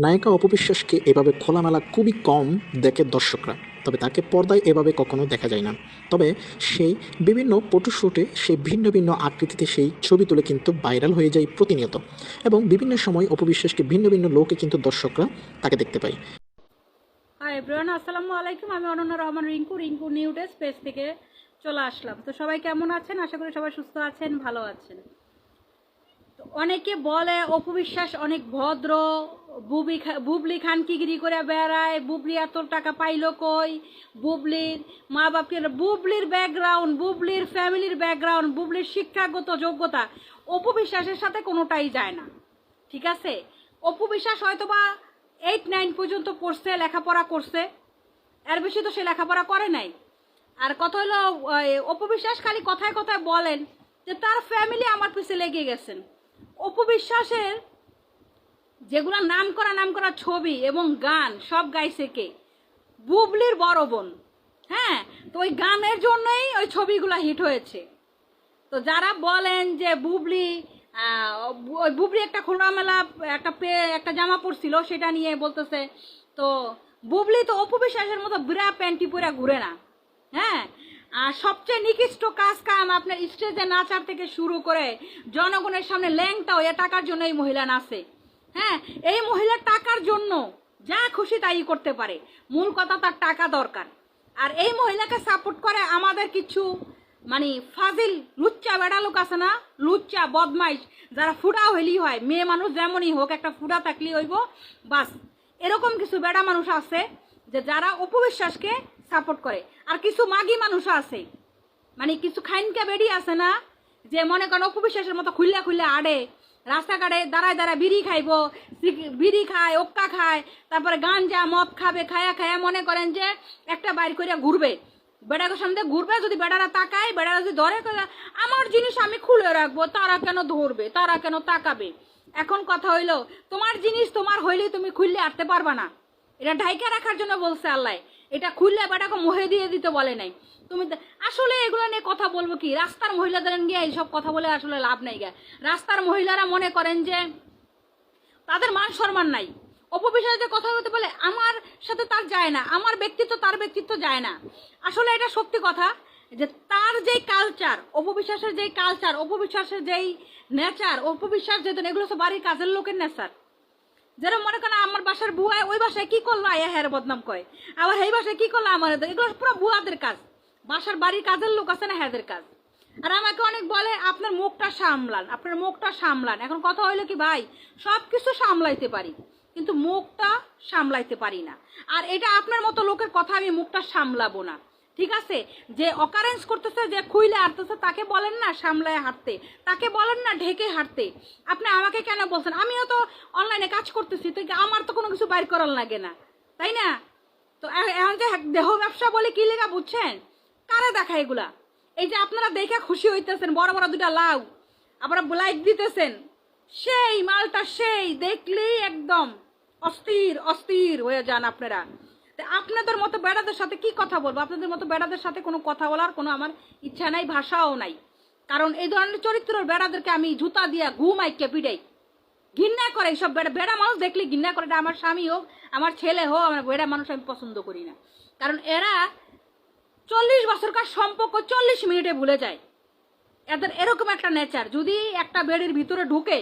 নায়িকা অপু বিশ্বাসকে এভাবে খোলামেলা খুবই কম দেখে দর্শকরা, তবে তাকে পর্দায় এভাবে কখনো দেখা যায় না। তবে সেই বিভিন্ন ফটোশ্যুটে সে ভিন্ন ভিন্ন আকৃতিতে সেই ছবি তুলে কিন্তু ভাইরাল হয়ে যায় প্রতিনিয়ত, এবং বিভিন্ন সময় অপু বিশ্বাসকে ভিন্ন ভিন্ন লোকে কিন্তু দর্শকরা তাকে দেখতে পায়। হাই এভরিওয়ান, আসসালামু আলাইকুম। আমি অনন্য Rahman Rinku new day space থেকে চলে আসলাম। তো সবাই কেমন আছেন? আশা করি সবাই সুস্থ আছেন, ভালো আছেন। তো অনেকে বলে অপু বিশ্বাস অনেক ভদ্র, বুবলি খান কিগিরি করে বেড়ায়, বুবলি এত টাকা পাইলো কই, বুবলির মা বাপের, বুবলির ব্যাকগ্রাউন্ড, বুবলির ফ্যামিলির ব্যাকগ্রাউন্ড, বুবলির শিক্ষাগত যোগ্যতা অপু বিশ্বাসের সাথে কোনোটাই যায় না। ঠিক আছে, অপু বিশ্বাস হয়তোবা 8-9 পর্যন্ত পড়ছে, লেখাপড়া করছে, এর বেশি তো সে লেখাপড়া করে নাই। আর কথা হলো অপু বিশ্বাস খালি কথায় কথায় বলেন যে তার ফ্যামিলি আমার পিছে লেগে গেছেন। অপু বিশ্বাসের যেগুলো নাম করা ছবি এবং গান সব গাইছে কে? বুবলির বড় বোন। হ্যাঁ, তো ওই গানের জন্যই ওই ছবিগুলো হিট হয়েছে। তো যারা বলেন যে বুবলি ওই বুবলি একটা খোলামেলা একটা জামা পরছিল সেটা নিয়ে বলতেছে, তো বুবলি তো অপু বিশ্বাসের মতো বিরা প্যান্টি পরে ঘুরে না। হ্যাঁ, আর সবচেয়ে নিকৃষ্ট কাজ কাম আপনার স্টেজে নাচার থেকে শুরু করে জনগণের সামনে ল্যাংটা হয়ে টাকার জন্য এই মহিলা নাচে। হ্যাঁ, এই মহিলার টাকার জন্য যা খুশি তাই করতে পারে, মূল কথা তার টাকা দরকার। আর এই মহিলাকে সাপোর্ট করে আমাদের কিছু মানে ফাজিল লুচ্চা বেড়া লোক আছে না, লুচ্চা বদমাইশ, যারা ফুটা হইলি হয়, মেয়ে মানুষ যেমনই হোক একটা ফুটা থাকলেই হইব বাস। এরকম কিছু বেড়া মানুষ আছে যে যারা অপু বিশ্বাসকে সাপোর্ট করে। আর কিছু মাগি মানুষ আছে, মানে কিছু খাইনকা বেড়ি আছে না, যে মনে করেন অপু বিশ্বাসের মতো খুললে খুললে আড়ে, রাস্তাঘাটে দাঁড়ায় দাঁড়ায় বিড়ি খাইব, বিড়ি খায়, ওক্কা খায়, তারপরে গাঞ্জা মদ খাবে, খায়া খায়া মনে করেন যে একটা বাইর করে ঘুরবে, বেড়াকে সামনে ঘুরবে, যদি বেড়ারা তাকায়, বেড়ারা যদি ধরে আমার জিনিস আমি খুলে রাখবো, তারা কেন ধরবে, তারা কেন তাকাবে? এখন কথা হইলো, তোমার জিনিস তোমার হইলে তুমি খুললে আটতে পারবা না। এটা ঢাইকা রাখার জন্য বলছে আল্লাহ, এটা খুললে বেটাকে মোহে দিয়ে দিতে বলে নাই। তুমি আসলে এগুলো নিয়ে কথা বলবো কি? রাস্তার মহিলাদের নিয়ে এইসব কথা বলে আসলে লাভ নাই গা। রাস্তার মহিলারা মনে করেন যে তাদের মান সম্মান নাই। অপবিশ্বাস যে কথা বলতে বলে আমার সাথে তার যায় না, আমার ব্যক্তিত্ব তার ব্যক্তিত্ব যায় না। আসলে এটা সত্যি কথা যে তার যেই কালচার, অপবিশ্বাসের যেই কালচার, অপবিশ্বাসের যেই নেচার, অপবিশ্বাস যেহেতু এগুলো সব বাড়ির কাজের লোকের নেচার। যেরকম মনে করেন আমার বাসার বুয়া ওই বাসায় কি করলো আয়া হ্যার বদনাম কয়, আবার এই বাসায় কি করলো আমার, এগুলো পুরো বুয়াদের কাজ। বাসার বাড়ির কাজের লোক আছে না, হ্যাদের কাজ। আর আমাকে অনেক বলে আপনার মুখটা সামলান, আপনার মুখটা সামলান। এখন কথা হইলো কি ভাই, সব কিছু সামলাইতে পারি কিন্তু মুখটা সামলাইতে পারি না। আর এটা আপনার মতো লোকের কথা আমি মুখটা সামলাবো না। ঠিক আছে, যে অকারেন্স করতেছে, যে খুইলে হাঁটতেছে, তাকে বলেন না সামলায় হাঁটতে, তাকে বলেন না ঢেকে হাঁটতে। আপনি আমাকে কেন বলছেন? আমিও তো অনলাইনে কাজ করতেছি, তো আমার তো কোনো কিছু বাইর করার লাগে না, তাই না? তো এখন যে দেহ ব্যবসা বলে কি লেগা বুঝছেন? কারে দেখা এগুলা? এই যে আপনারা দেখে খুশি হইতেছেন, বড় বড় দুটা লাউ আবার লাইক দিতেছেন, সেই মালটা সেই দেখলেই একদম অস্থির অস্থির হয়ে যান আপনারা। আপনাদের মতো বেড়াদের সাথে কি কথা বলবো? আপনাদের মতো বেড়াদের সাথে কোনো কথা বলার কোনো আমার ইচ্ছা নাই, ভাষাও নাই। কারণ এই ধরনের চরিত্রের বেড়াদেরকে আমি জুতা দিয়া ঘুমাইকে পিড়াই, ঘৃণা করে। এইসব বেড়া বেড়া মানুষ দেখলে ঘৃণা করে। আমার স্বামী হোক, আমার ছেলে হোক, আমার বেড়া মানুষ আমি পছন্দ করি না। কারণ এরা 40 বছরকার সম্পর্ক 40 মিনিটে ভুলে যায়। এদের এরকম একটা নেচার, যদি একটা বেড়ের ভিতরে ঢুকে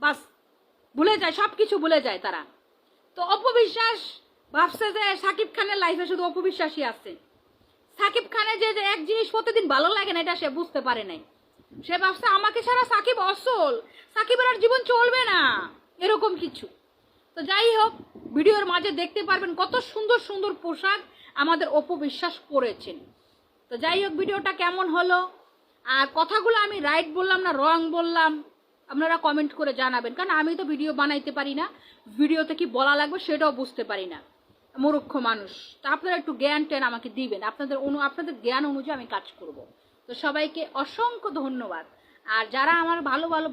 বাস ভুলে যায়, সব কিছু ভুলে যায় তারা। তো অপবিশ্বাস ভাবছে যে সাকিব খানের লাইফে শুধু অপবিশ্বাসই আছে। সাকিব খানের যে যে এক জিনিস প্রতিদিন ভালো লাগে না, এটা সে বুঝতে পারে নাই। সে ভাবছে আমাকে ছাড়া সাকিব অসল, সাকিবের আর জীবন চলবে না, এরকম কিছু। তো যাই হোক, ভিডিওর মাঝে দেখতে পারবেন কত সুন্দর সুন্দর পোশাক আমাদের অপু বিশ্বাস পরেছেন। তো যাই হোক, ভিডিওটা কেমন হলো আর কথাগুলো আমি রাইট বললাম না রং বললাম, আপনারা কমেন্ট করে জানাবেন। কারণ আমি তো ভিডিও বানাইতে পারি না, ভিডিওতে কি বলা লাগবে সেটাও বুঝতে পারি না, মূর্খ মানুষ। তো আপনারা একটু জ্ঞান টেন আমাকে দিবেন, আপনাদের জ্ঞান অনুযায়ী আমি কাজ করব। তো সবাইকে অসংখ্য ধন্যবাদ। আর যারা আমার ভালো ভালো